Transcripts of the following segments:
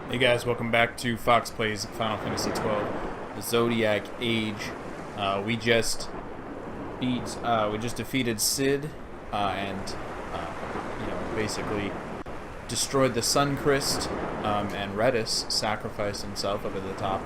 Hey guys, welcome back to Fox Plays Final Fantasy XII, the Zodiac Age. We just defeated Cid, and basically destroyed the Sun Crest, and Redis sacrificed himself up at the top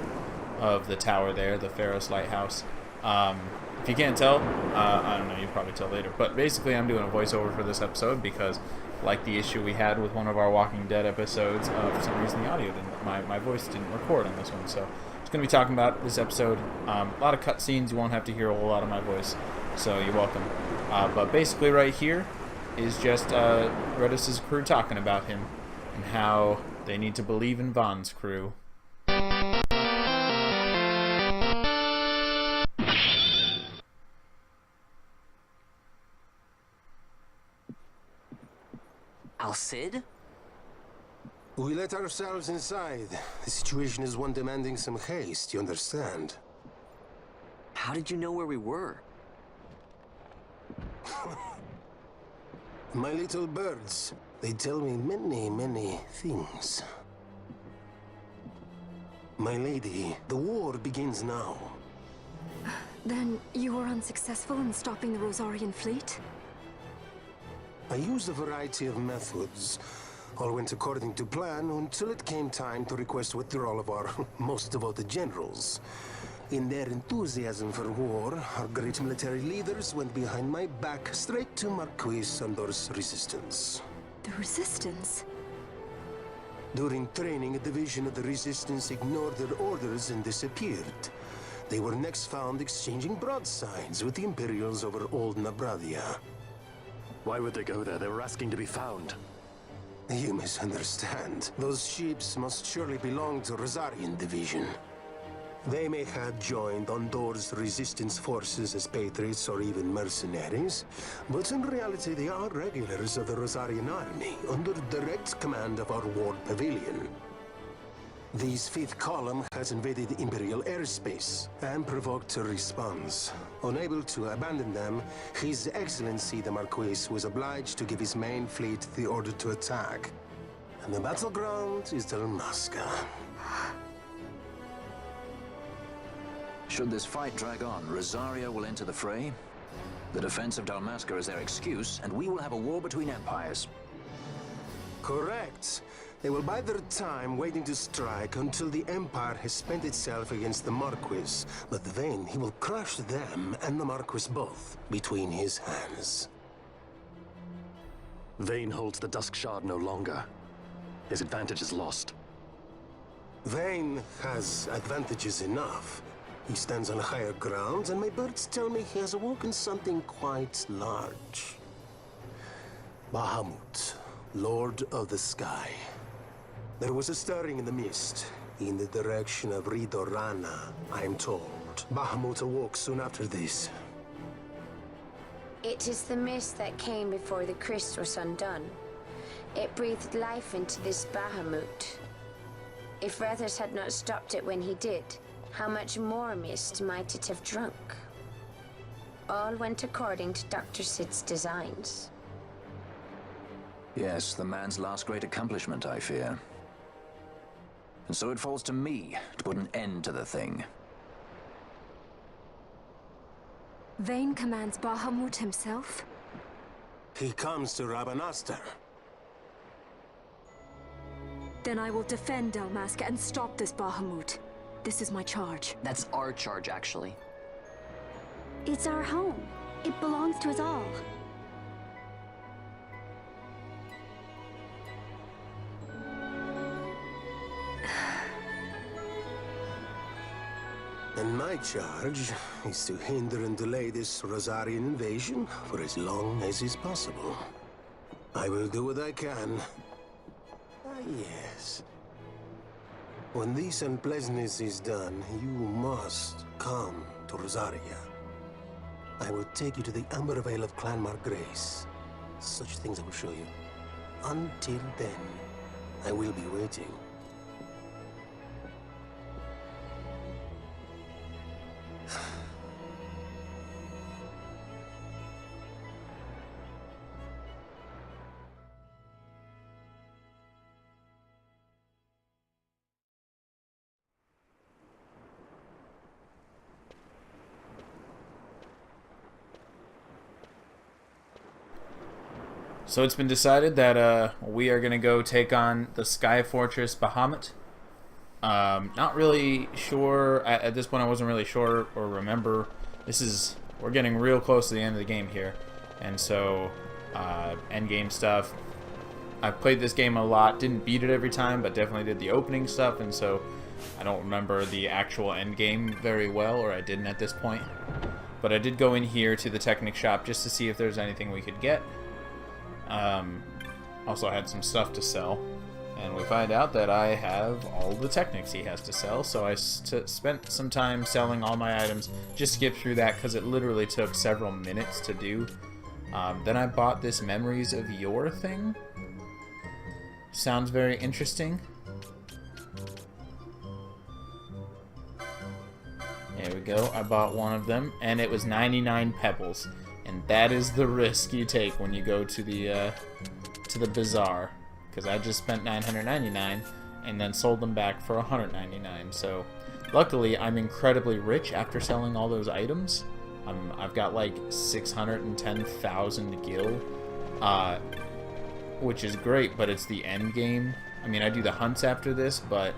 of the tower there, the Pharos Lighthouse. If you can't tell, I don't know, you'll probably tell later, but basically I'm doing a voiceover for this episode because, like the issue we had with one of our Walking Dead episodes, for some reason the audio didn't, my voice didn't record on this one, so just going to be talking about this episode. A lot of cutscenes, you won't have to hear a whole lot of my voice, so you're welcome. But basically right here is just Redis' crew talking about him and how they need to believe in Vaughn's crew. Cid? We let ourselves inside. The situation is one demanding some haste, you understand? How did you know where we were? My little birds, they tell me many, many things. My lady, the war begins now. Then you were unsuccessful in stopping the Rosarian fleet? I used a variety of methods. All went according to plan until it came time to request withdrawal of our most devoted generals. In their enthusiasm for war, our great military leaders went behind my back straight to Marquis Sandor's resistance. The Resistance? During training, a division of the resistance ignored their orders and disappeared. They were next found exchanging broadsides with the Imperials over Old Nabradia. Why would they go there? They were asking to be found. You misunderstand. Those ships must surely belong to Rosarian Division. They may have joined Ondor's resistance forces as patriots or even mercenaries, but in reality they are regulars of the Rosarian army, under direct command of our Ward Pavilion. This fifth column has invaded Imperial airspace and provoked a response. Unable to abandon them, His Excellency the Marquis was obliged to give his main fleet the order to attack. And the battleground is Dalmasca. Should this fight drag on, Rosaria will enter the fray. The defense of Dalmasca is their excuse, and we will have a war between empires. Correct. They will bide their time waiting to strike until the Empire has spent itself against the Marquis. But then he will crush them and the Marquis both between his hands. Vayne holds the Dusk Shard no longer. His advantage is lost. Vayne has advantages enough. He stands on higher ground, and my birds tell me he has awoken something quite large. Bahamut, Lord of the Sky. There was a stirring in the mist, in the direction of Ridorana, I am told. Bahamut awoke soon after this. It is the mist that came before the crest was undone. It breathed life into this Bahamut. If Rethers had not stopped it when he did, how much more mist might it have drunk? All went according to Dr. Cid's designs. Yes, the man's last great accomplishment, I fear. And so it falls to me to put an end to the thing. Vayne commands Bahamut himself? He comes to Rabanastar. Then I will defend Dalmasca and stop this Bahamut. This is my charge. That's our charge, actually. It's our home. It belongs to us all. And my charge is to hinder and delay this Rosarian invasion for as long as is possible. I will do what I can. Ah, yes. When this unpleasantness is done, you must come to Rosaria. I will take you to the Amber Vale of Clan Margrace. Such things I will show you. Until then, I will be waiting. So it's been decided that we are going to go take on the Sky Fortress Bahamut. Not really sure. At this point, I wasn't really sure or remember. We're getting real close to the end of the game here. And so, end game stuff. I've played this game a lot. Didn't beat it every time, but definitely did the opening stuff. And so, I don't remember the actual end game very well, or I didn't at this point. But I did go in here to the Technic shop just to see if there's anything we could get. Also had some stuff to sell, and we find out that I have all the Technics he has to sell, so I spent some time selling all my items. Just skip through that because it literally took several minutes to do. Then I bought this Memories of Yore thing. Sounds very interesting. There we go. I bought one of them, and it was 99 pebbles. And that is the risk you take when you go to the bazaar, because I just spent 999 and then sold them back for 199. So luckily I'm incredibly rich after selling all those items. I've got like 610,000 gil, which is great, but it's the end game. I mean, I do the hunts after this, but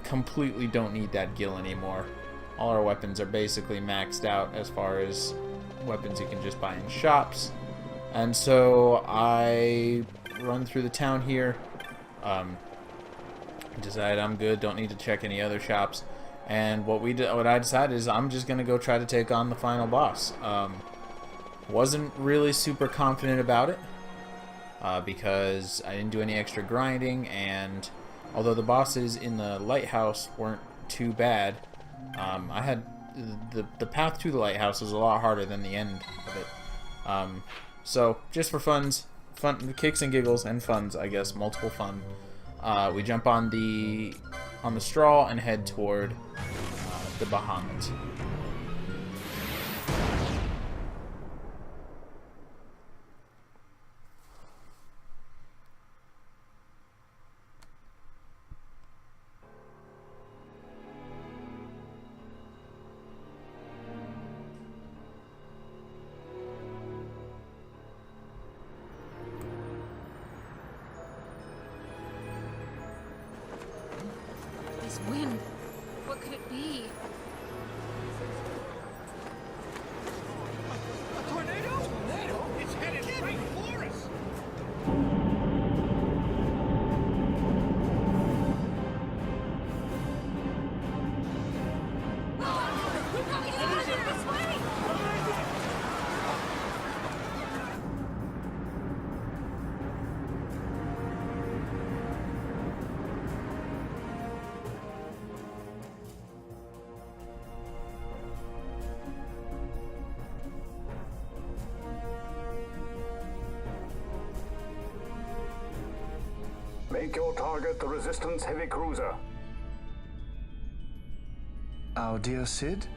completely don't need that gil anymore. All our weapons are basically maxed out as far as weapons you can just buy in shops. And so I run through the town here, decide I'm good, don't need to check any other shops, and what I decided is I'm just gonna go try to take on the final boss. Wasn't really super confident about it because I didn't do any extra grinding, and although the bosses in the lighthouse weren't too bad, I had the path to the lighthouse was a lot harder than the end of it. So just for fun, kicks and giggles and funs, I guess, multiple fun. We jump on the straw and head toward the Bahamut. This wind, what could it be? A tornado? Tornado? It's headed straight for us! We're coming this way! Make your target the Resistance heavy cruiser. Our dear Cid,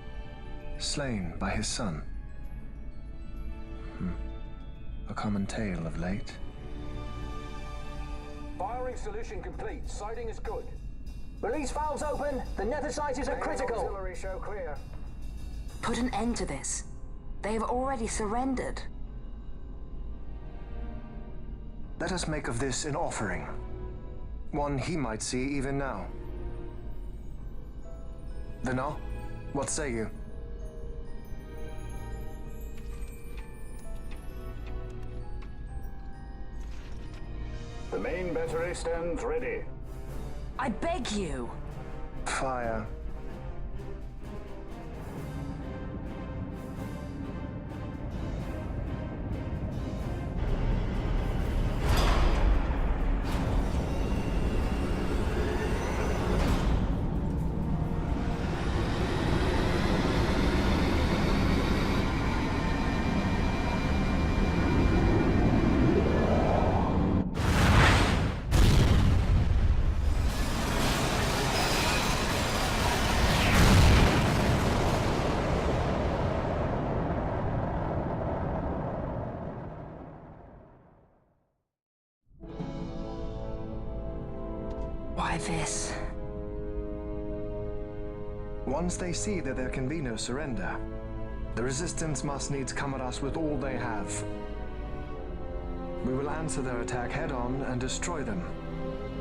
slain by his son. A common tale of late. Firing solution complete. Sighting is good. Release valves open. The nether sizes are critical. Auxiliary show clear. Put an end to this. They have already surrendered. Let us make of this an offering. One he might see even now. Vina, what say you? The main battery stands ready. I beg you. Fire. Why this? Once they see that there can be no surrender, the Resistance must needs come at us with all they have. We will answer their attack head-on and destroy them,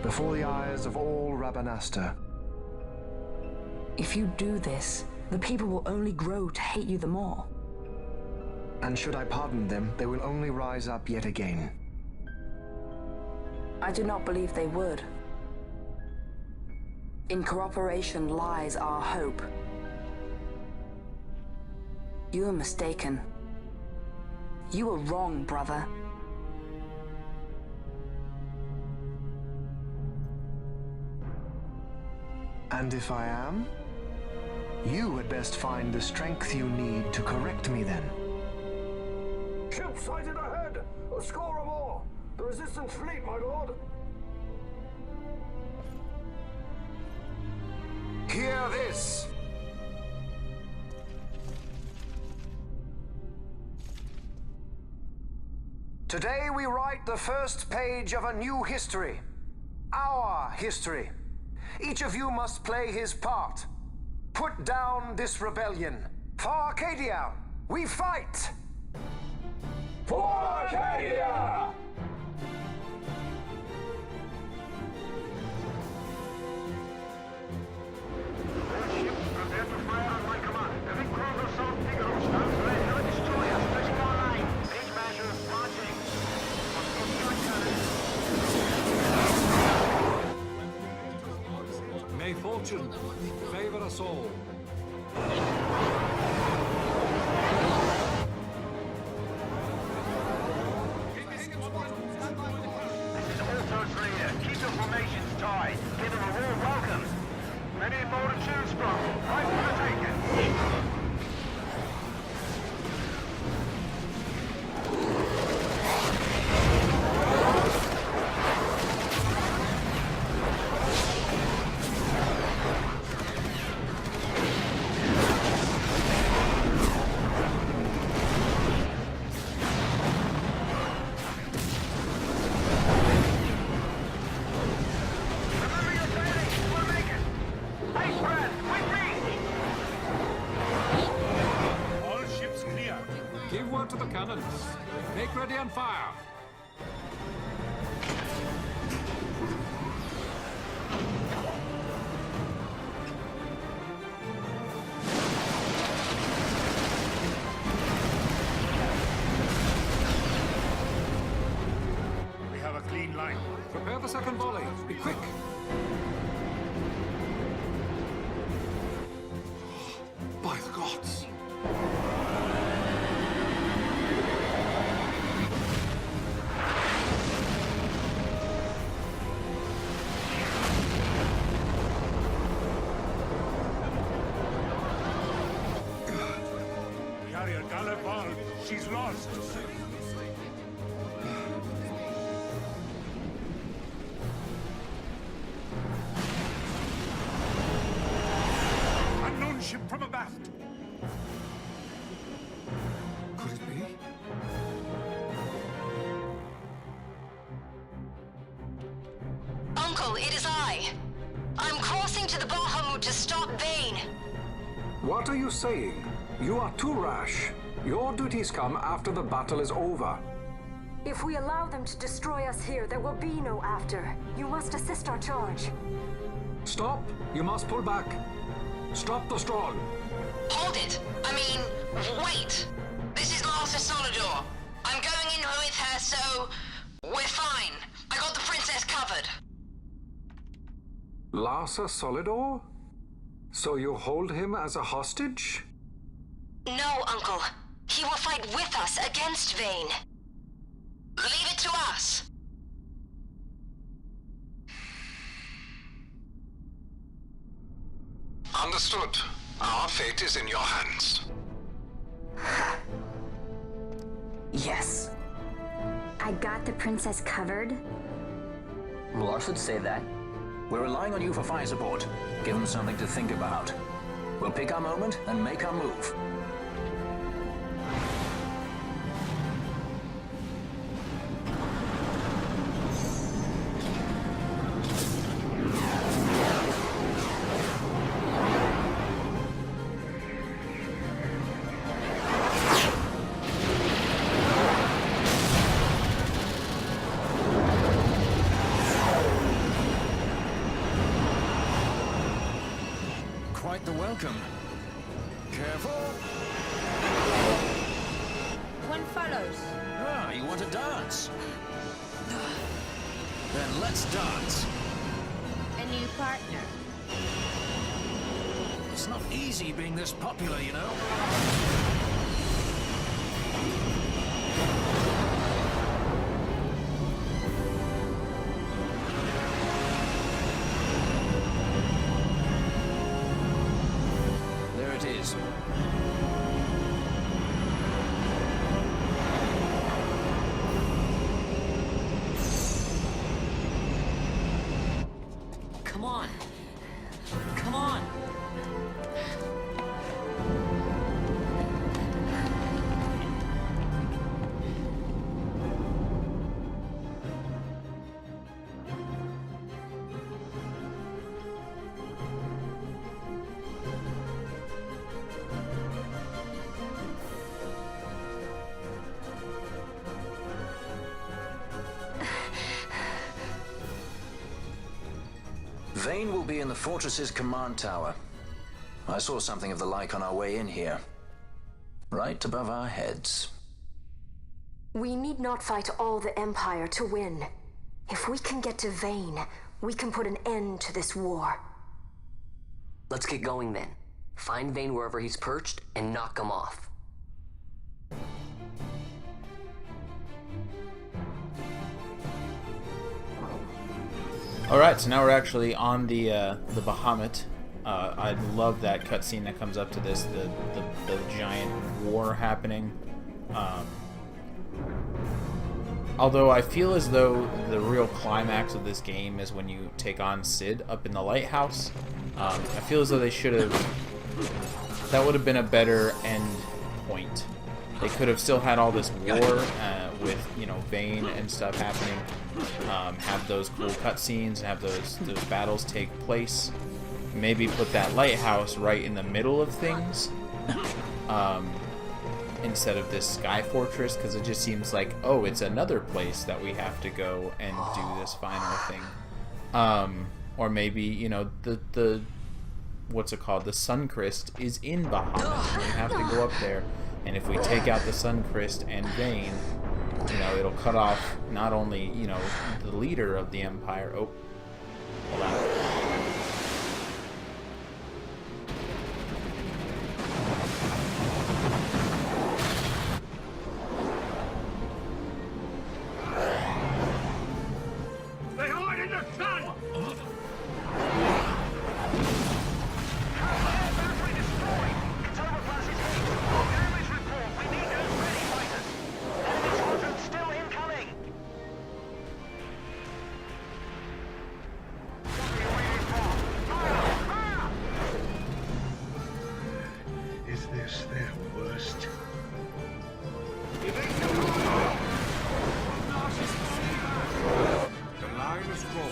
before the eyes of all Rabanastre. If you do this, the people will only grow to hate you the more. And should I pardon them, they will only rise up yet again. I do not believe they would. In cooperation lies our hope. You are mistaken. You are wrong, brother. And if I am? You had best find the strength you need to correct me then. Ship sighted ahead! A score or more! The Resistance fleet, my lord! Hear this! Today we write the first page of a new history. Our history. Each of you must play his part. Put down this rebellion. For Arcadia, we fight! For Arcadia! May fortune favor us all. Keep your formations tight. Give them a warm welcome. Many more to choose from. Right for the taking. Give word to the cannons. Make ready and fire. We have a clean line. Prepare the second volley. Be quick. By the gods. Carrier Galipal, she's lost. Unknown ship from abaft. Could it be? Uncle, it is I. I'm crossing to the Bahamut to stop Vane. What are you saying? You are too rash. Your duties come after the battle is over. If we allow them to destroy us here, there will be no after. You must assist our charge. Stop! You must pull back. Stop the stroll. Hold it. I mean, wait. This is Master Solidor. I'm going in with her, so we're fine. I got the princess covered. Larsa Solidor? So you hold him as a hostage? No, Uncle. He will fight with us against Vane. Leave it to us. Understood. Our fate is in your hands. Yes. I got the princess covered. Lars would say that. We're relying on you for fire support. Give them something to think about. We'll pick our moment and make our move. quite the welcome. Careful. One follows. Ah, you want to dance? Then let's dance. A new partner. It's not easy being this popular, you know. There it is. Come on. Come on. Vane will be in the fortress's command tower. I saw something of the like on our way in here. Right above our heads. We need not fight all the Empire to win. If we can get to Vane, we can put an end to this war. Let's get going then. Find Vane wherever he's perched and knock him off. Alright, so now we're actually on the Bahamut. I love that cutscene that comes up to this, the giant war happening. Although I feel as though the real climax of this game is when you take on Cid up in the lighthouse. I feel as though they should have... That would have been a better end point. They could have still had all this war with, you know, Vane and stuff happening. Have those cool cutscenes and have those battles take place. Maybe put that lighthouse right in the middle of things instead of this sky fortress, because it just seems like, oh, it's another place that we have to go and do this final thing. Or maybe, you know, the what's it called? The Suncrest is in Bahamut. We have to go up there. And if we take out the Suncrest and Vane, you know, it'll cut off not only, you know, the leader of the Empire. Oh, hold on. They hide in the sun! Is this their worst? The line is drawn.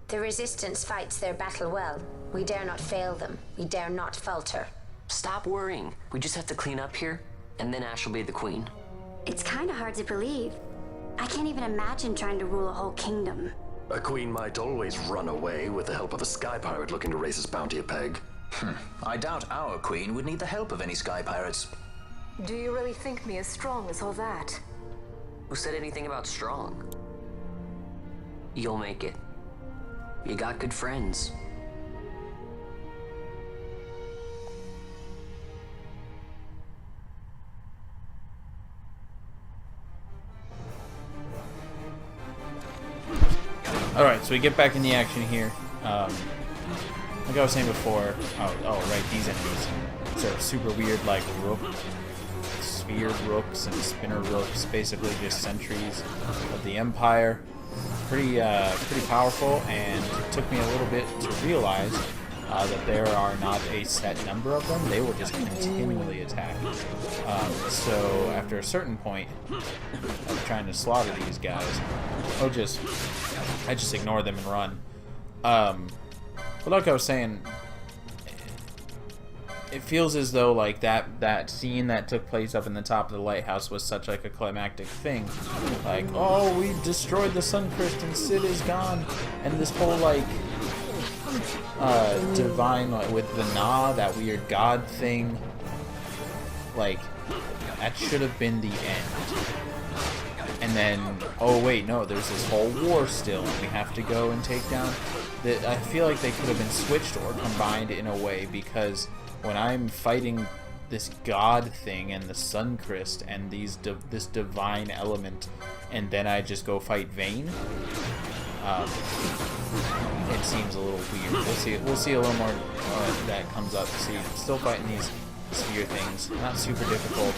The Resistance fights their battle well. We dare not fail them. We dare not falter. Stop worrying. We just have to clean up here, and then Ash will be the queen. It's kind of hard to believe. I can't even imagine trying to rule a whole kingdom. A queen might always run away with the help of a sky pirate looking to raise his bounty a peg. I doubt our queen would need the help of any sky pirates. Do you really think me as strong as all that? Who said anything about strong? You'll make it. You got good friends. Alright, so we get back in the action here. Like I was saying before, oh right, these enemies. These are super weird, like sphere rooks and spinner rooks, basically just sentries of the Empire. Pretty powerful, and it took me a little bit to realize that there are not a set number of them. They will just continually attack. So after a certain point of trying to slaughter these guys, I just ignore them and run. But like I was saying, it feels as though like that scene that took place up in the top of the lighthouse was such like a climactic thing. Like, oh, we destroyed the Suncrest and Sid is gone, and this whole like divine, like with the Na, that weird god thing, like that should have been the end. And then, oh wait, no, there's this whole war still, and we have to go and take down. I feel like they could have been switched or combined in a way, because when I'm fighting this god thing and the Suncrest and this divine element, and then I just go fight Vayne, it seems a little weird. We'll see a little more that comes up. See, still fighting these sphere things, not super difficult.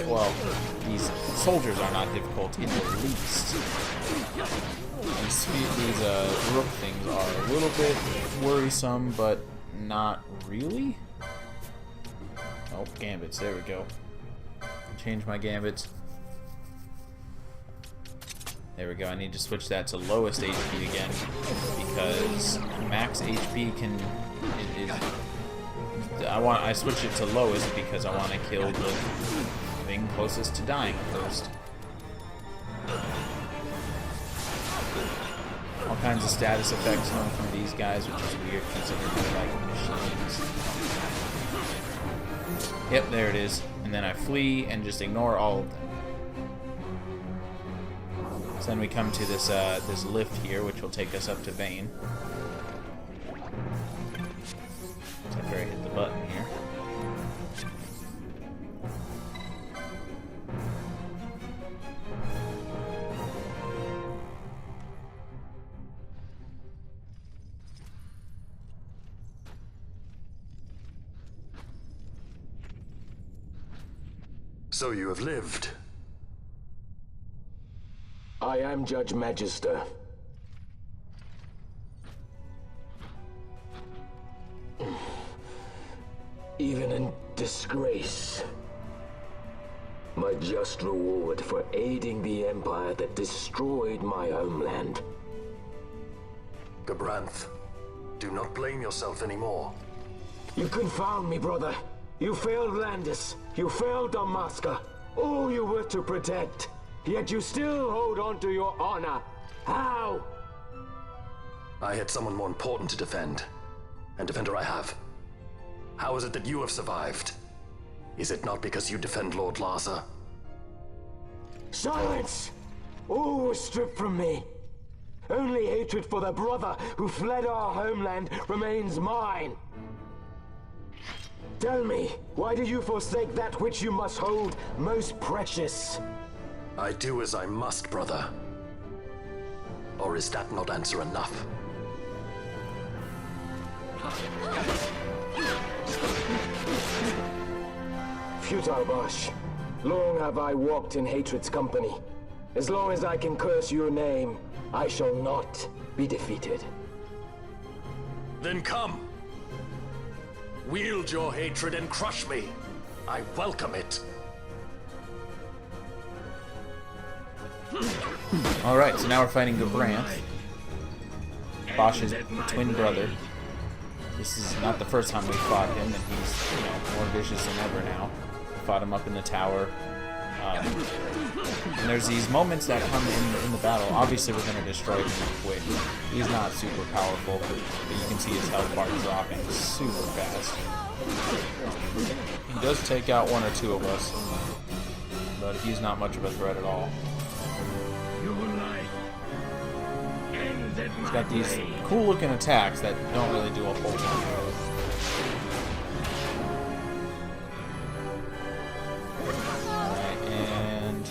Well, these soldiers are not difficult in the least. These rook things are a little bit worrisome, but not really. Oh, gambits. There we go. Change my gambits. There we go. I need to switch that to lowest HP again, because max HP can. I switched it to lowest because I want to kill the thing closest to dying first. All kinds of status effects come from these guys, which is weird considering they're like machines. Yep, there it is. And then I flee and just ignore all of them. So then we come to this this lift here, which will take us up to Vayne. After I hit the button here. So you have lived. I am Judge Magister. Even in disgrace, my just reward for aiding the Empire that destroyed my homeland. Gabranth, do not blame yourself anymore. You confound me, brother. You failed Landis. You failed Damaska. All you were to protect. Yet you still hold on to your honor. How? I had someone more important to defend. And defender I have. How is it that you have survived? Is it not because you defend Lord Larsa? Silence! All was stripped from me. Only hatred for the brother who fled our homeland remains mine. Tell me, why do you forsake that which you must hold most precious? I do as I must, brother. Or is that not answer enough? Futile Bosh. Long have I walked in hatred's company. As long as I can curse your name, I shall not be defeated. Then come! Wield your hatred and crush me. I welcome it. Alright, so now we're fighting Gabranth, Bosch's twin brother. This is not the first time we fought him, and he's, you know, more vicious than ever now. We fought him up in the tower. And there's these moments that come in the battle. Obviously, we're going to destroy him quick. He's not super powerful, but you can see his health bar dropping super fast. He does take out one or two of us, but he's not much of a threat at all. He's got these cool looking attacks that don't really do a whole lot. Alright, and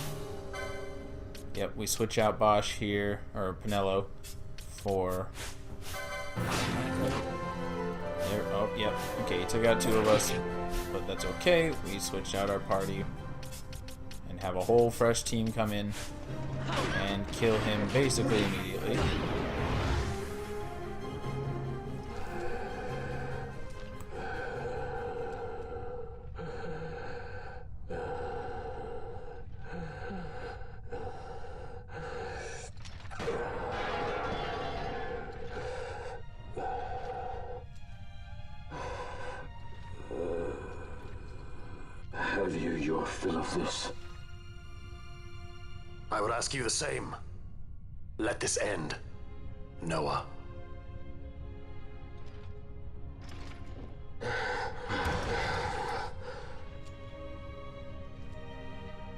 yep, we switch out Bosch here, or Pinello, for there. Oh, yep. Okay, he took out two of us, but that's okay. We switched out our party and have a whole fresh team come in and kill him basically immediately. you your fill of this. I would ask you the same. Let this end, Noah.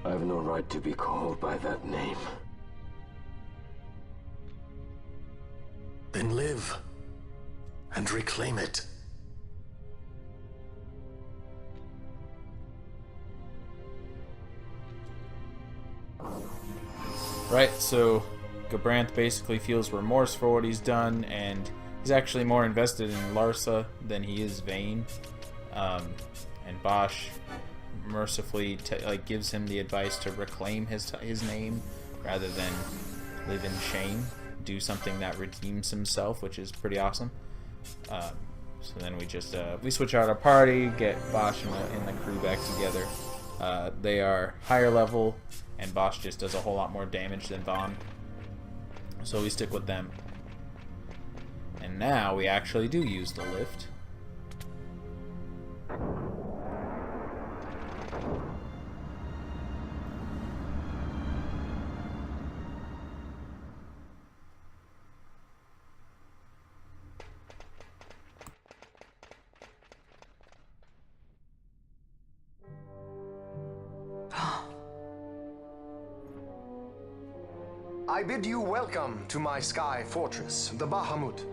I have no right to be called by that name. Then live and reclaim it. Right, so Gabranth basically feels remorse for what he's done, and he's actually more invested in Larsa than he is Vayne. And Bosch mercifully gives him the advice to reclaim his name rather than live in shame, do something that redeems himself, which is pretty awesome. So then we just we switch out our party, get Bosch and the crew back together. They are higher level, and Bosch just does a whole lot more damage than Vaughn, so we stick with them. And now we actually do use the lift. I bid you welcome to my sky fortress, the Bahamut.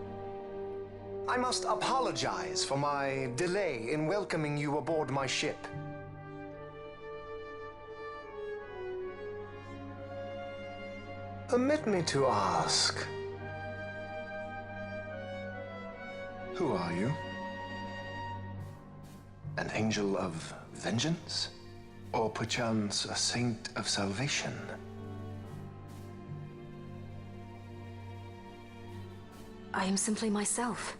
I must apologize for my delay in welcoming you aboard my ship. Permit me to ask, who are you? An angel of vengeance? Or perchance a saint of salvation? I am simply myself.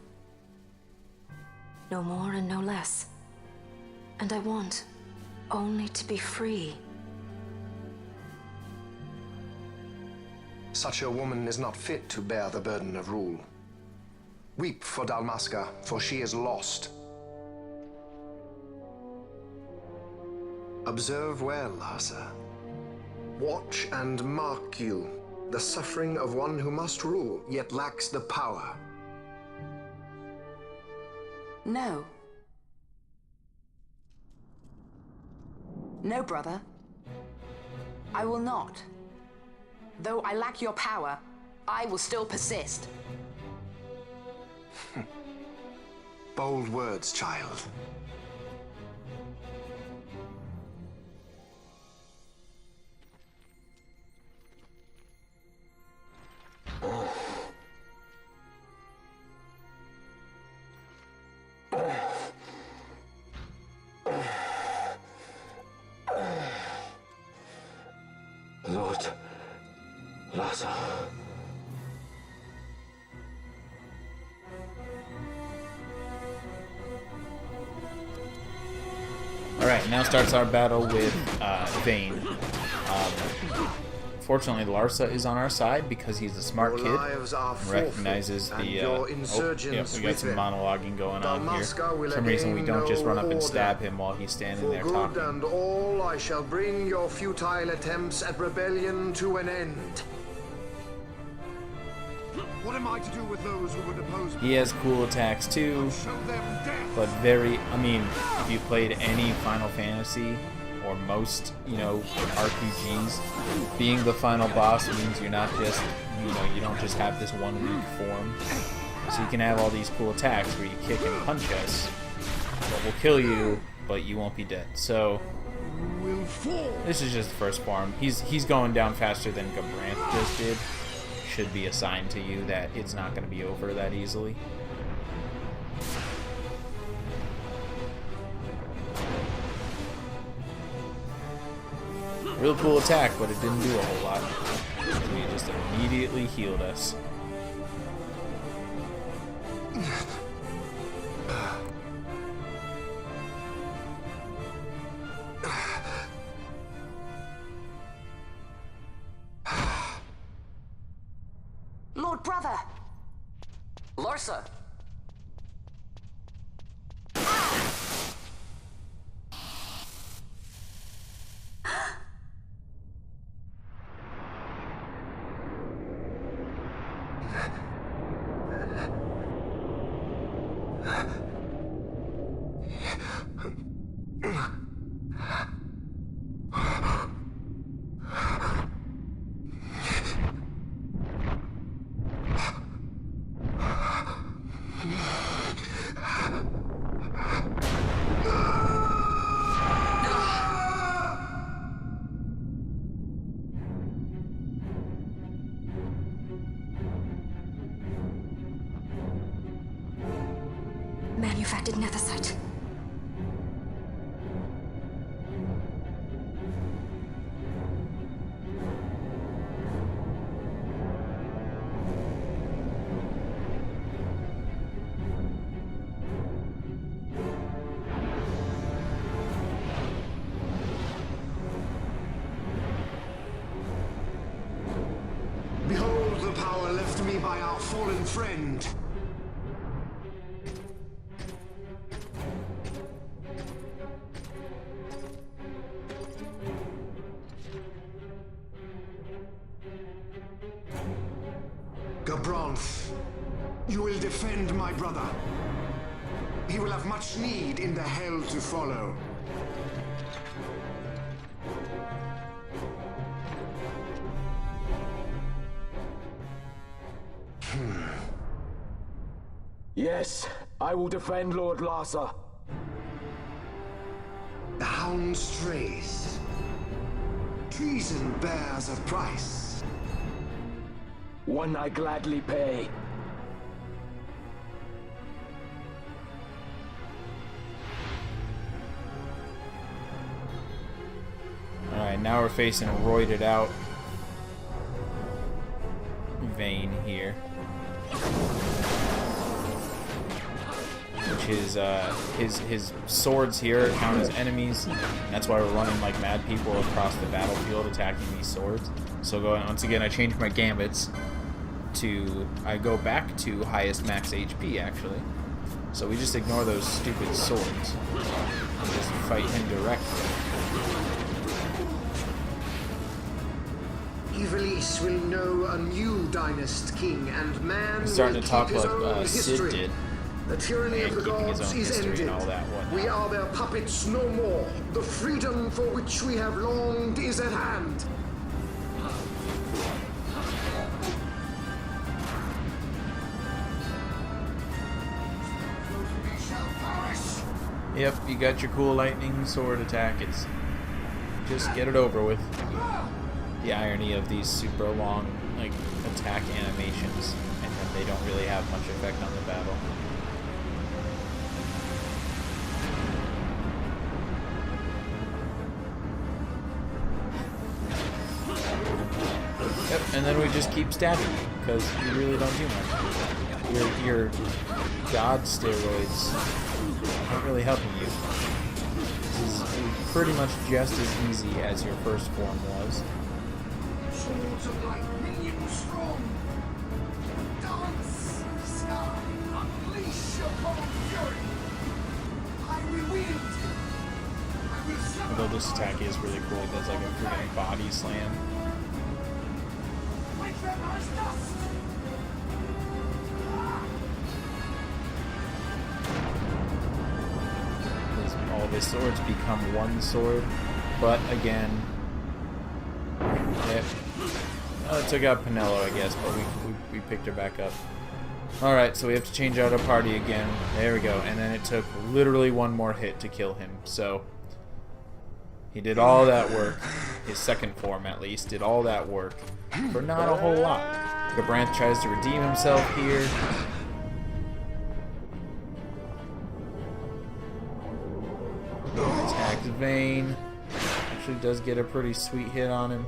No more and no less. And I want only to be free. Such a woman is not fit to bear the burden of rule. Weep for Dalmasca, for she is lost. Observe well, Larsa. Watch and mark you the suffering of one who must rule, yet lacks the power. No. No, brother. I will not. Though I lack your power, I will still persist. Bold words, child. Lord Larsa. Alright, now starts our battle with Vayne. Fortunately, Larsa is on our side because he's a smart kid and recognizes the... we got some monologuing going on here. For some reason, we don't just run up and stab him while he's standing there talking. For good and all, I shall bring your futile attempts at rebellion to an end. What am I to do with those who would oppose me? He has cool attacks too, but if you played any Final Fantasy or most, RPGs, being the final boss means you're not just, you don't just have this one weak form. So you can have all these cool attacks where you kick and punch us that will kill you, but you won't be dead. So this is just the first form. He's going down faster than Gabranth just did. Should be a sign to you that it's not going to be over that easily. Real cool attack, but it didn't do a whole lot. He just immediately healed us. Lord Brother! Larsa! artifacted Nethersite. Behold the power left me by our fallen friend. Gabranth, you will defend my brother. He will have much need in the hell to follow. Yes, I will defend Lord Larsa. The hound strays. Treason bears a price. One I gladly pay. Alright, now we're facing a roided out Vane here. Which is, his swords here count as enemies, and that's why we're running like mad people across the battlefield attacking these swords. So once again, I changed my gambits to, I go back to highest max HP actually. So we just ignore those stupid swords and just fight him directly. Ivalice will know a new dynast king, and man I'm starting will to talk keep his like own Sid history. did. The tyranny And of the keeping his gods own is history ended. and all that whatnot. We are their puppets no more. The freedom for which we have longed is at hand. Yep, you got your cool lightning sword attack. It's just get it over with. The irony of these super long like attack animations, and then they don't really have much effect on the battle. Yep, and then we just keep stabbing because you really don't do much. Your god steroids aren't really helping you. This is pretty much just as easy as your first form was. Swords of light, minions strong. Dance, sky, unleash your common fury. I will wield. I will summon. Although this attack is really cool, it does like a freaking body slam. Wake them as dust. All of his swords become one sword, but again, it took out Pinello, I guess, but we picked her back up. Alright, so we have to change out our party again. There we go, and then it took literally one more hit to kill him, so he did all that work, his second form at least, did all that work for not a whole lot. Gabranth tries to redeem himself here. Attacks Vane. Actually does get a pretty sweet hit on him.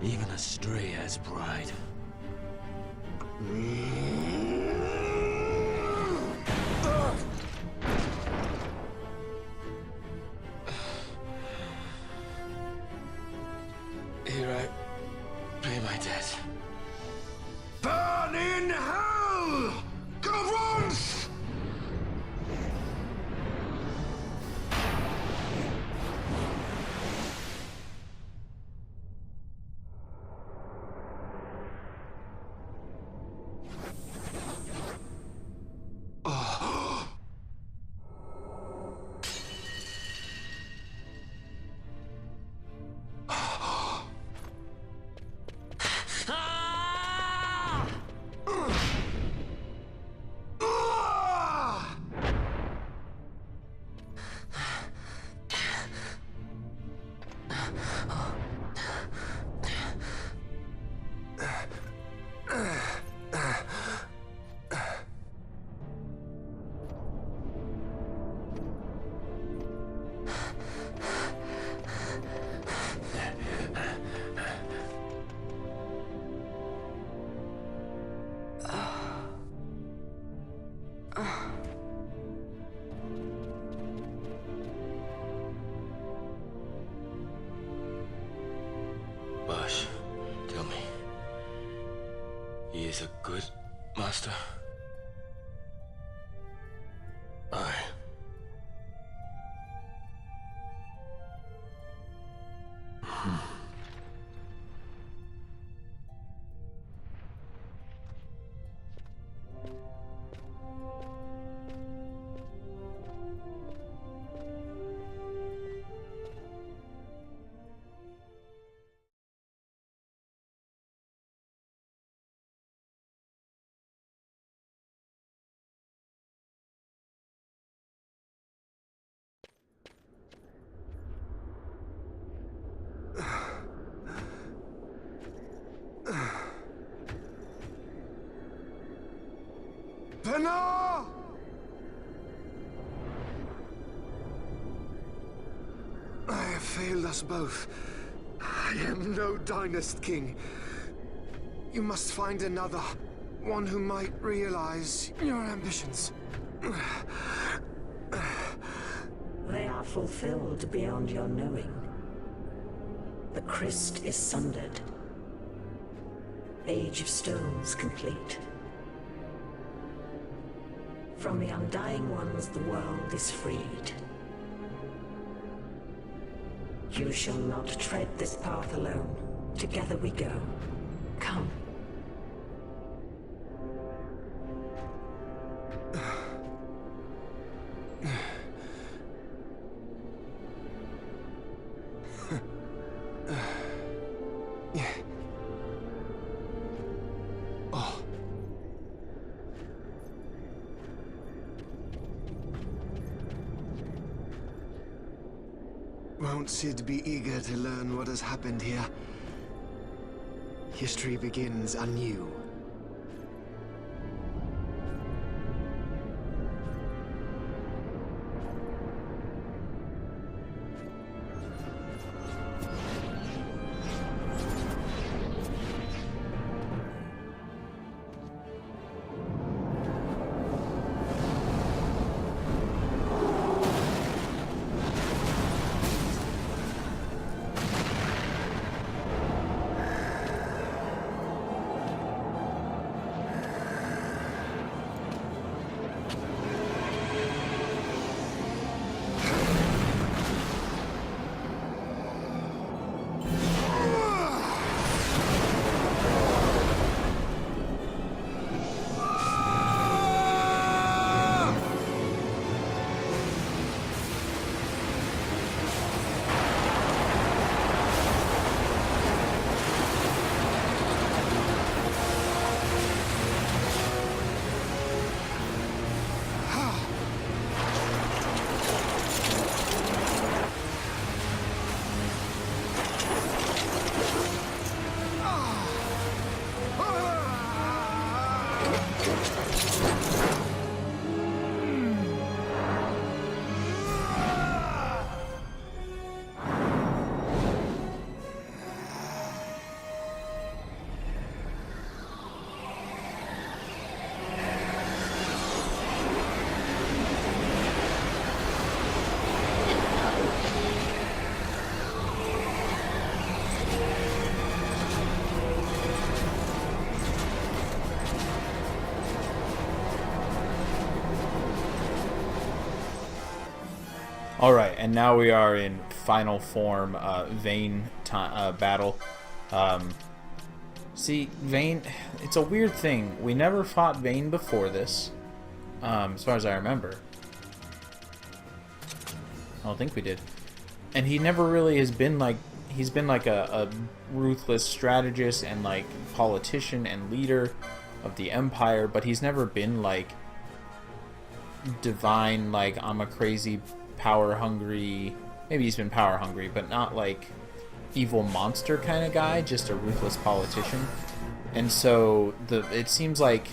Even a stray has pride. Here I pay my debt. Burn in hell! Gavranth! He's a good master. Aye. Bernard! I have failed us both. I am no dynast king. You must find another, one who might realize your ambitions. They are fulfilled beyond your knowing. The Christ is sundered. Age of Stones complete. From the Undying Ones, the world is freed. You shall not tread this path alone. Together we go. Come. Won't Sid be eager to learn what has happened here? History begins anew. Alright, and now we are in final form, Vayne battle. See, Vayne, it's a weird thing. We never fought Vayne before this, as far as I remember. I don't think we did. And he never really has been like, he's been like a ruthless strategist and like politician and leader of the Empire, but he's never been like divine, like I'm a crazy power hungry, maybe he's been power hungry, but not like evil monster kind of guy, just a ruthless politician. And so it seems like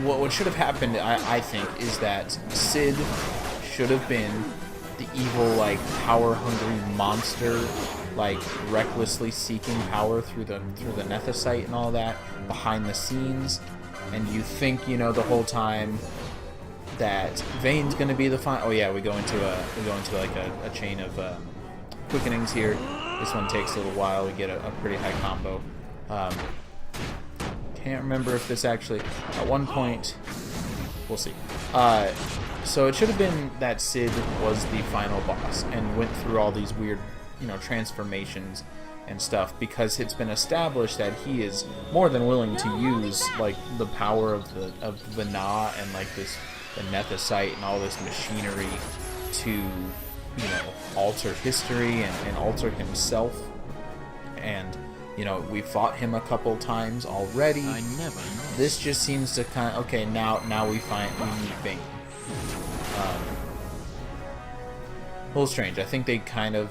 what should have happened, I think, is that Sid should have been the evil, like power hungry monster, like recklessly seeking power through the Nethicite and all that behind the scenes. And you think, you know, the whole time that Vayne's gonna be the final. Oh yeah, we go into like a chain of quickenings here. This one takes a little while. We get a pretty high combo. can't remember if this actually, at one point, we'll see. So it should have been that Sid was the final boss and went through all these weird, you know, transformations and stuff, because it's been established that he is more than willing to use like the power of the Na and like the Nethicite and all this machinery to, you know, alter history and alter himself. And you know, we fought him a couple times already. I never know. This just seems to kind of, okay, now we meet Bane. A little strange. I think they kind of,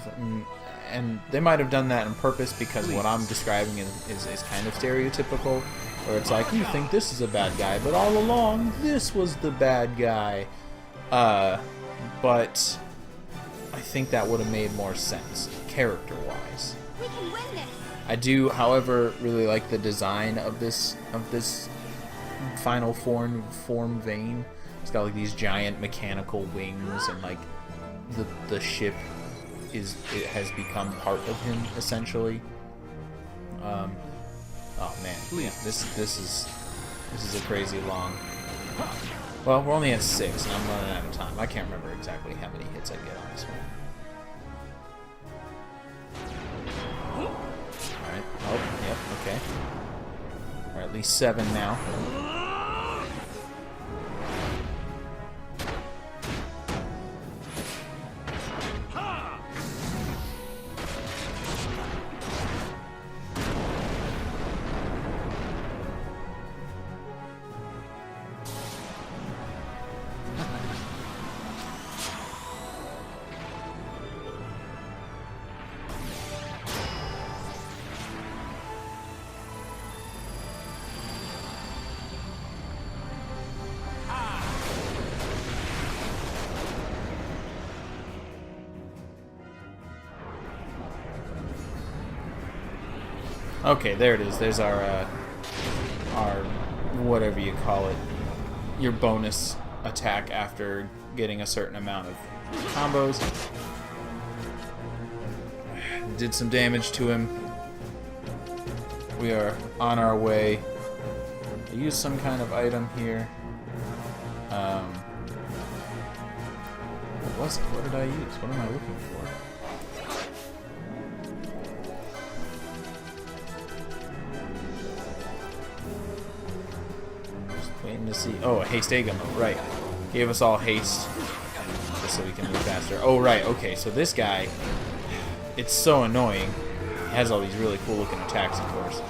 and they might have done that on purpose, because what I'm describing is kind of stereotypical, where it's like, you think this is a bad guy, but all along this was the bad guy. But I think that would have made more sense character-wise. We can win this. I do, however, really like the design of this final form Vane. It's got like these giant mechanical wings, and like the ship has become part of him essentially. Oh man, yeah, this is a crazy long. Well, we're only at 6, and I'm running out of time. I can't remember exactly how many hits I get on this one. Alright, oh, yep, okay. We're at least 7 now. Okay, there it is. There's our whatever you call it, your bonus attack after getting a certain amount of combos. Did some damage to him. We are on our way. I used some kind of item here. What was it? What did I use? What am I looking for? Waiting to see. Oh, a haste egg ammo, right. Gave us all haste just so we can move faster. Oh, right, okay, so this guy, it's so annoying. He has all these really cool looking attacks, of course.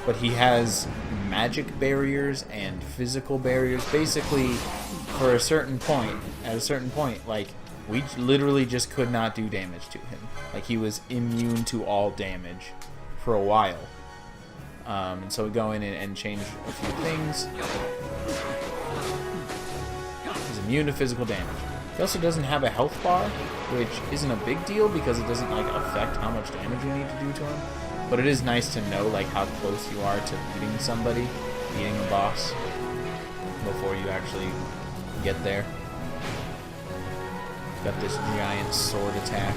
But he has magic barriers and physical barriers. Basically, for a certain point, at a certain point, like, we literally just could not do damage to him. Like, he was immune to all damage for a while. And so we go in and change a few things. He's immune to physical damage. He also doesn't have a health bar, which isn't a big deal because it doesn't like affect how much damage you need to do to him. But it is nice to know like how close you are to beating somebody, beating a boss, before you actually get there. Got this giant sword attack.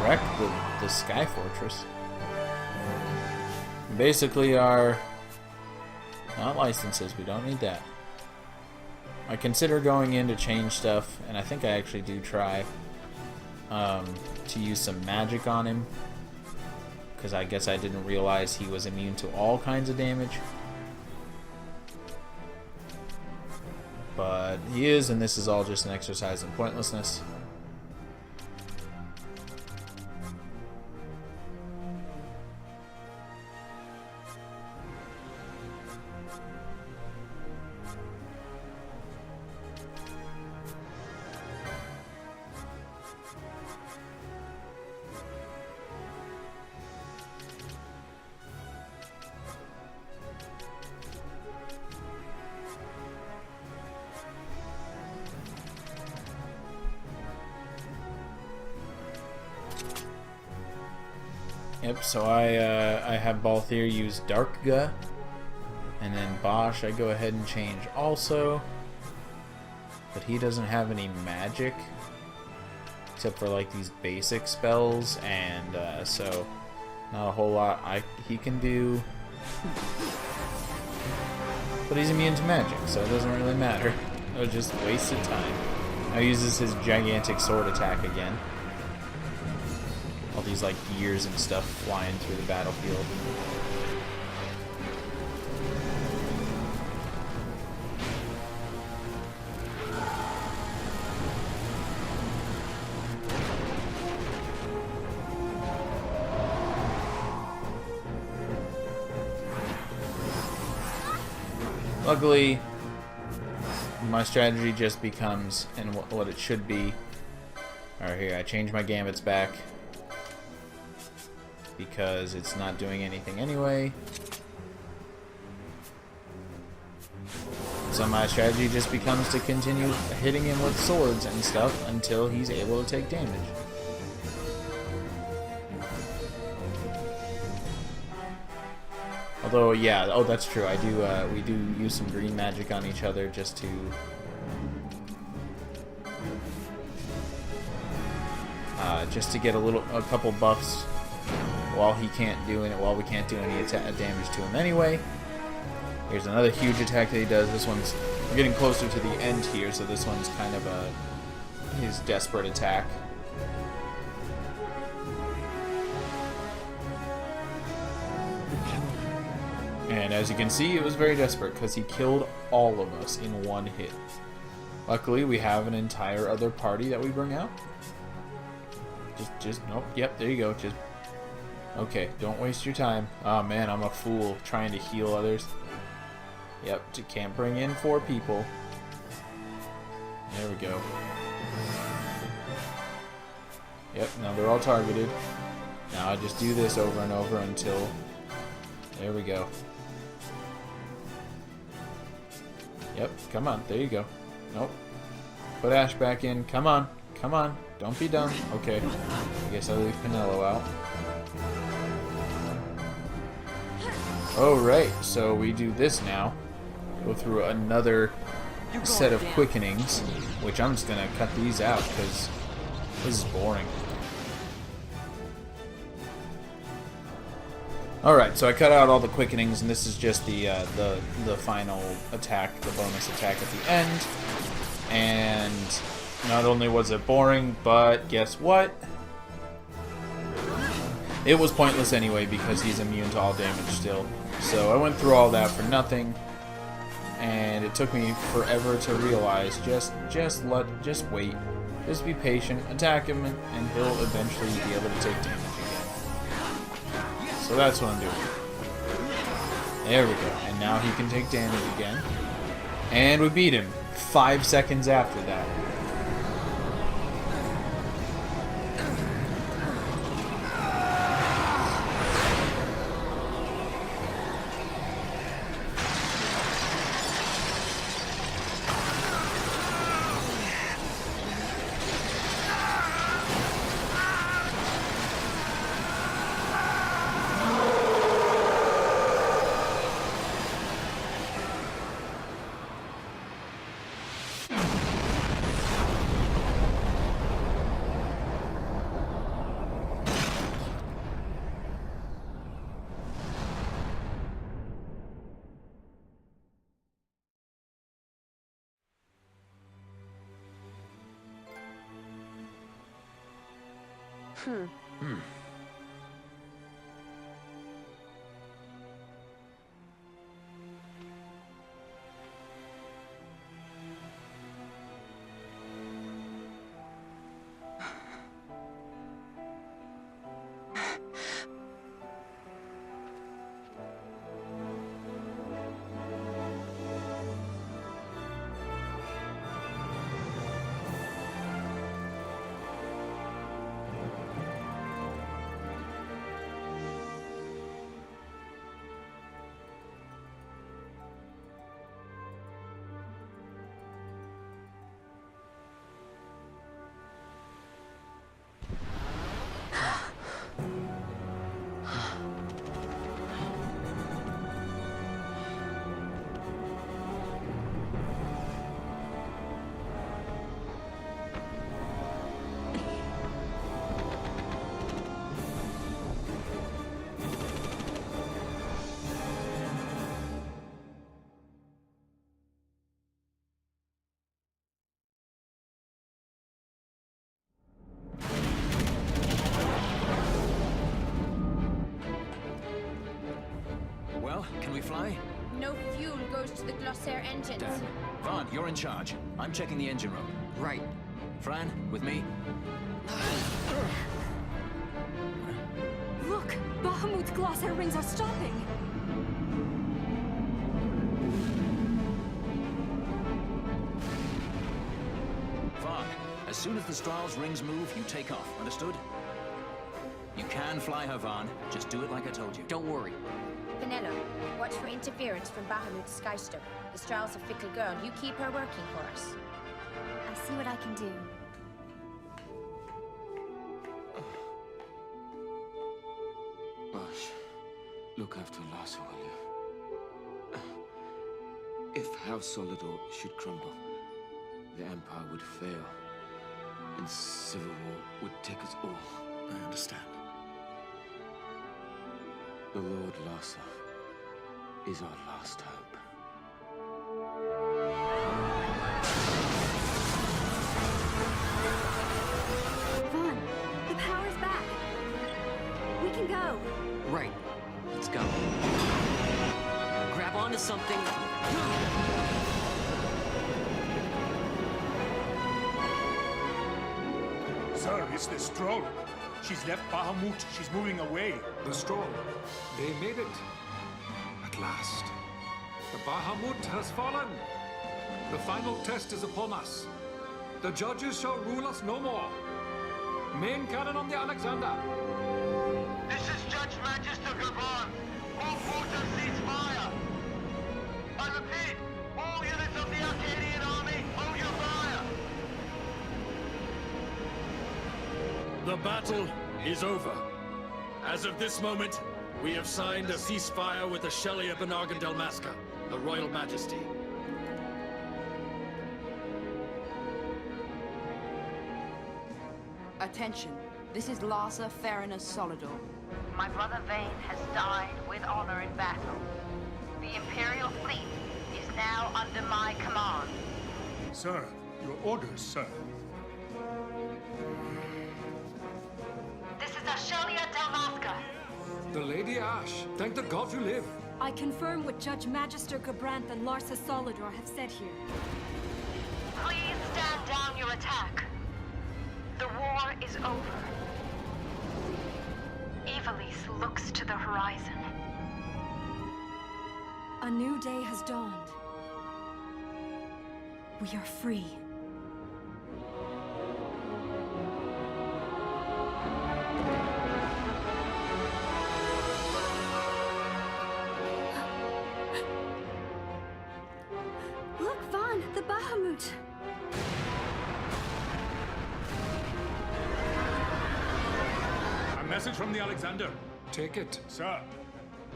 Wreck the Sky Fortress. Basically our not licenses, we don't need that. I consider going in to change stuff, and I think I actually do try to use some magic on him, because I guess I didn't realize he was immune to all kinds of damage. But he is, and this is all just an exercise in pointlessness. Yep, so I have Balthier use Darkga, and then Bosch I go ahead and change also, but he doesn't have any magic, except for like these basic spells, and so not a whole lot he can do. But he's immune to magic, so it doesn't really matter. It was just wasted time. Now he uses his gigantic sword attack again. All these like gears and stuff flying through the battlefield. Luckily, my strategy just becomes, and what it should be. Alright, here, I change my gambits back because it's not doing anything anyway. So my strategy just becomes to continue hitting him with swords and stuff until he's able to take damage. Although, yeah, oh, that's true. I do. We do use some green magic on each other just to get a couple buffs while he can't do it. While we can't do any damage to him anyway. Here's another huge attack that he does. This one's we're getting closer to the end here, so this one's kind of his desperate attack. And as you can see, it was very desperate because he killed all of us in one hit. Luckily, we have an entire other party that we bring out. Nope, yep, there you go. Okay, don't waste your time. Oh man, I'm a fool trying to heal others. Yep, can't bring in 4 people. There we go. Yep, now they're all targeted. Now I just do this over and over until... There we go. Yep, come on, there you go. Nope. Put Ash back in. Come on, come on. Don't be dumb. Okay. I guess I'll leave Pinello out. Alright, so we do this now. Go through another set of quickenings, which I'm just gonna cut these out because this is boring. Alright, so I cut out all the quickenings, and this is just the final attack, the bonus attack at the end. And not only was it boring, but guess what? It was pointless anyway because he's immune to all damage still. So I went through all that for nothing, and it took me forever to realize just wait. Just be patient, attack him, and he'll eventually be able to take damage again. So that's what I'm doing. There we go. And now he can take damage again. And we beat him 5 seconds after that. well. Can we fly? No fuel goes to the Glossair engines. Damn. Vaughn, you're in charge. I'm checking the engine room. Right. Fran, with me? Look! Bahamut's Glossair rings are stopping! Vaughn, as soon as the Strahl's rings move, you take off. Understood? You can fly her, Vaughn. Just do it like I told you. Don't worry. Penelo, watch for interference from Bahamut's Skystone. The Strahl's a fickle girl. You keep her working for us. I'll see what I can do. Bash, look after Larsa, will you? If House Solidor should crumble, the Empire would fail, and civil war would take us all. I understand. The Lord Larsa is our last hope. Vaughn, the power's back. We can go. Right. Let's go. Grab onto something. Sir, it's the Stroll. She's left Bahamut. She's moving away. The Stroll. They made it. At last. The Bahamut has fallen. The final test is upon us. The judges shall rule us no more. Main cannon on the Alexander. This is Judge Magister Gabon. All forces cease fire. I repeat, all units of the Arcadian army, hold your fire. The battle is over. As of this moment, we have signed a ceasefire with the Shelia Benargan Dalmasca, the Royal Majesty. Attention. This is Larsa Farrinus Solidor. My brother Vane has died with honor in battle. The Imperial fleet is now under my command. Sir, your orders, sir. This is Ashelia Dalmasca. The Lady Ash. Thank the gods you live. I confirm what Judge Magister Gabranth and Larsa Solidor have said here. Please stand down your attack. The war is over. Evilise looks to the horizon. A new day has dawned. We are free. Look, Vaughn, the Bahamut. A message from the Alexander. Take it, sir.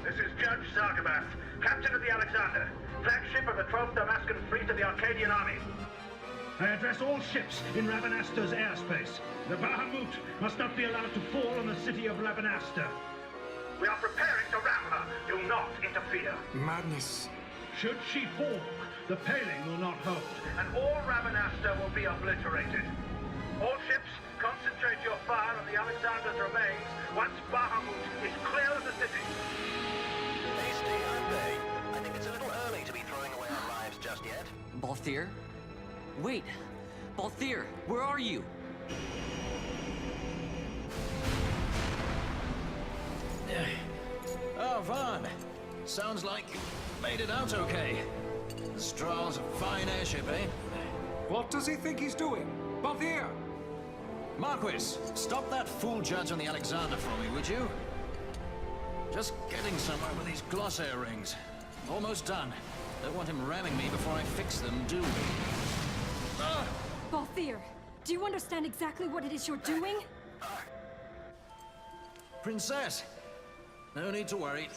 This is Judge Zargabath, captain of the Alexander, flagship of the 12th Damascan fleet of the Arcadian army. I address all ships in Rabanasta's airspace. The Bahamut must not be allowed to fall on the city of Rabanasta. We are preparing to ram her. Do not interfere. Madness. Should she fall, the paling will not hold, and all Rabanasta will be obliterated. All ships, concentrate your fire on the Alexander's remains once Bahamut is clear of the city. Hasty, aren't they? I think it's a little early to be throwing away our lives just yet. Balthier? Wait! Balthier, where are you? Oh, Vaughn. Sounds like you made it out okay. The Strahl's a fine airship, eh? What does he think he's doing? Balthier! Marquis, stop that fool judge on the Alexander for me, would you? Just getting somewhere with these Glossair rings. Almost done. Don't want him ramming me before I fix them, do we? Balthier, do you understand exactly what it is you're doing? Princess! No need to worry.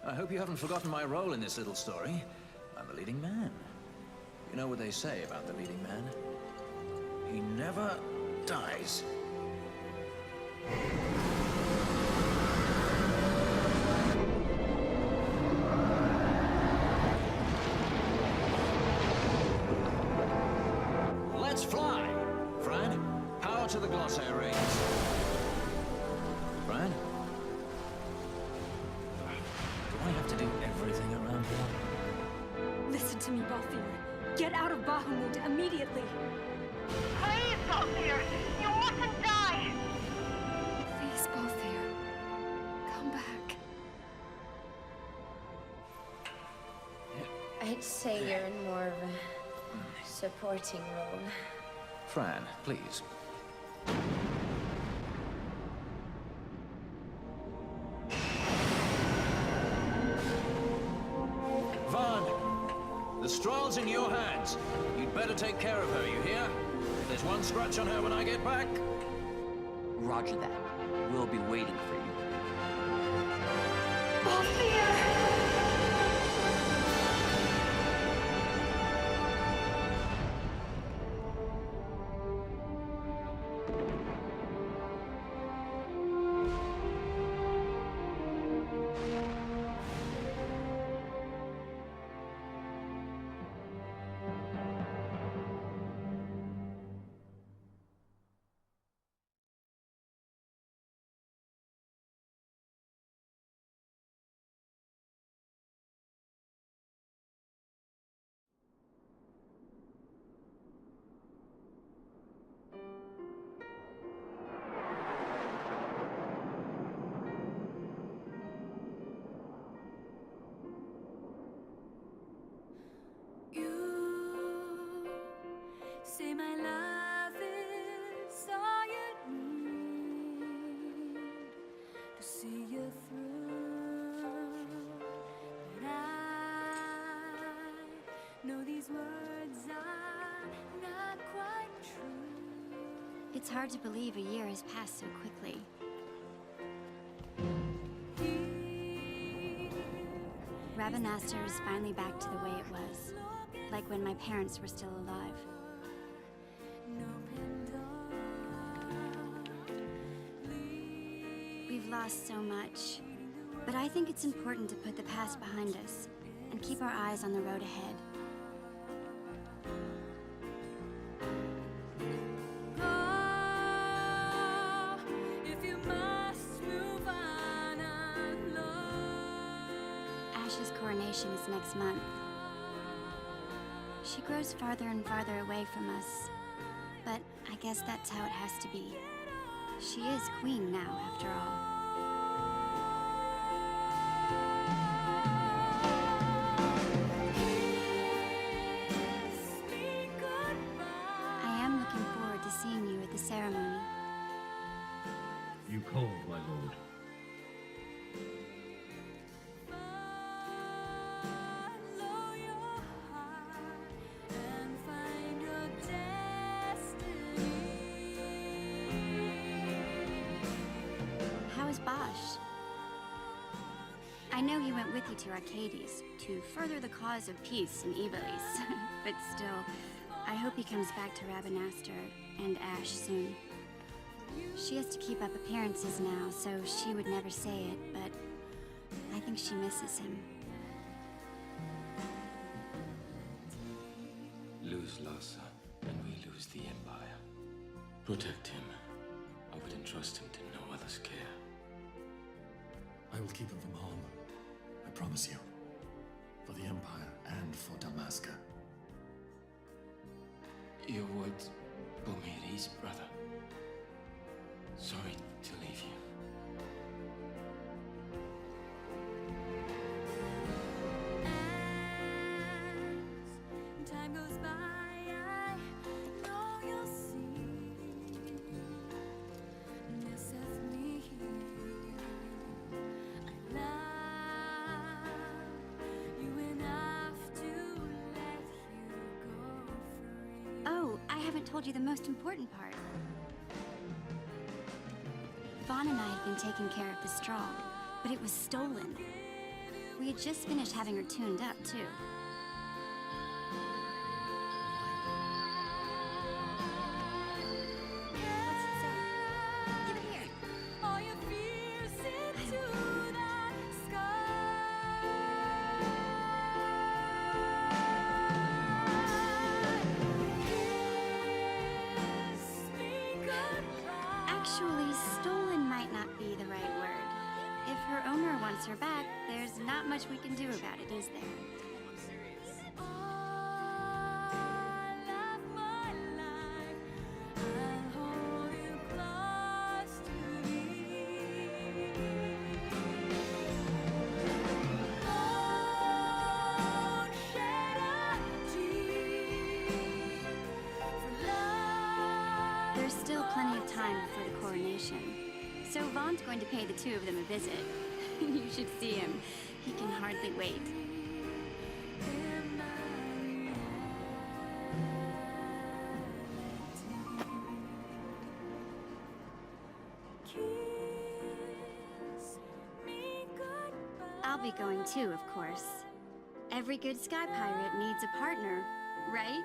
I hope you haven't forgotten my role in this little story. I'm the leading man. You know what they say about the leading man? He never dies. Let's fly! Fran, power to the Glossair rings. Fran? to me, Balthier. Get out of Bahamut immediately. Please, Balthier! You mustn't die! Please, Balthier. Come back. I'd say you're in more of a supporting role. Fran, please. Vaughn, the Strahl's in your hands. You'd better take care of her, you hear? If there's one scratch on her when I get back... Roger that. We'll be waiting for you. Say my love is all you need to see you through. But I know these words are not quite true. It's hard to believe a year has passed so quickly. Rabanastre is finally back to the way it was, like when my parents were still alive. We've lost so much, but I think it's important to put the past behind us and keep our eyes on the road ahead. Ash's coronation is next month. She grows farther and farther away from us, but I guess that's how it has to be. She is queen now, after all. I am looking forward to seeing you at the ceremony. You called, my lord. How is Bosch? I know he went with you to Arcades to further the cause of peace in Ivalice, but still, I hope he comes back to Rabanastre and Ash soon. She has to keep up appearances now, so she would never say it, but I think she misses him. Lose Lhasa, and we lose the Empire. Protect him. I would entrust him to no other's care. I will keep him from harm. I promise you. For the Empire and for Dalmasca. Your words put me at ease, brother. Sorry to leave you. As time goes by, I know you'll see. This is me. I love you enough to let you go free. Oh, I haven't told you the most important part. Vaughn and I had been taking care of the straw, but it was stolen. We had just finished having her tuned up, too. What's it say? Give it here. All your fears into the sky. Kiss me goodbye. Actually, stolen might not be the right word. If her owner wants her back, there's not much we can do about it, is there? mission. So Vaughn's going to pay the two of them a visit. You should see him. He can hardly wait. I'll be going too, of course. Every good sky pirate needs a partner, right?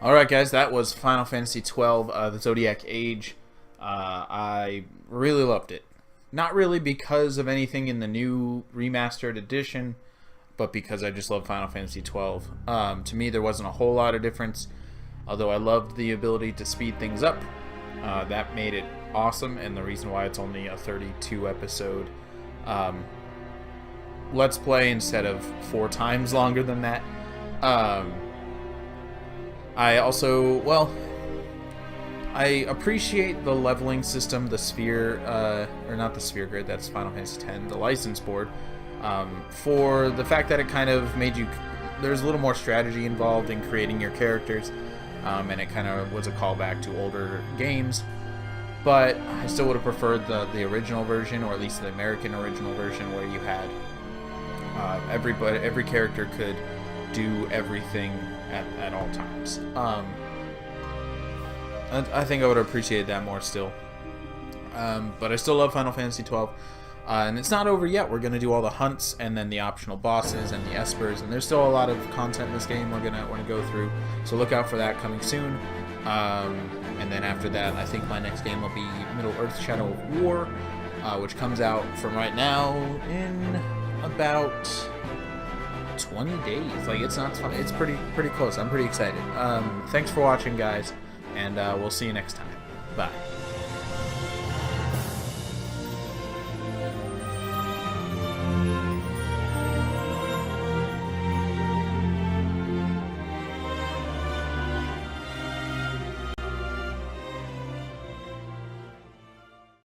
Alright guys, that was Final Fantasy XII, the Zodiac Age. I really loved it. Not really because of anything in the new remastered edition, but because I just love Final Fantasy XII. To me, there wasn't a whole lot of difference, although I loved the ability to speed things up. That made it awesome, and the reason why it's only a 32 episode Let's Play instead of 4 times longer than that. I also, well, I appreciate the leveling system, the sphere, or not the sphere grid, that's Final Fantasy X, the license board, for the fact that it kind of made you, there's a little more strategy involved in creating your characters, and it kind of was a callback to older games, but I still would have preferred the original version, or at least the American original version, where you had, every character could do everything at all times. I think I would have appreciated that more still. But I still love Final Fantasy XII. And it's not over yet. We're going to do all the hunts and then the optional bosses and the espers. And there's still a lot of content in this game we're going to go through. So look out for that coming soon. And then after that, I think my next game will be Middle-earth: Shadow of War, which comes out from right now in about 20 days. Like, it's not fun. It's pretty close. I'm pretty excited. Thanks for watching, guys, and we'll see you next time. Bye.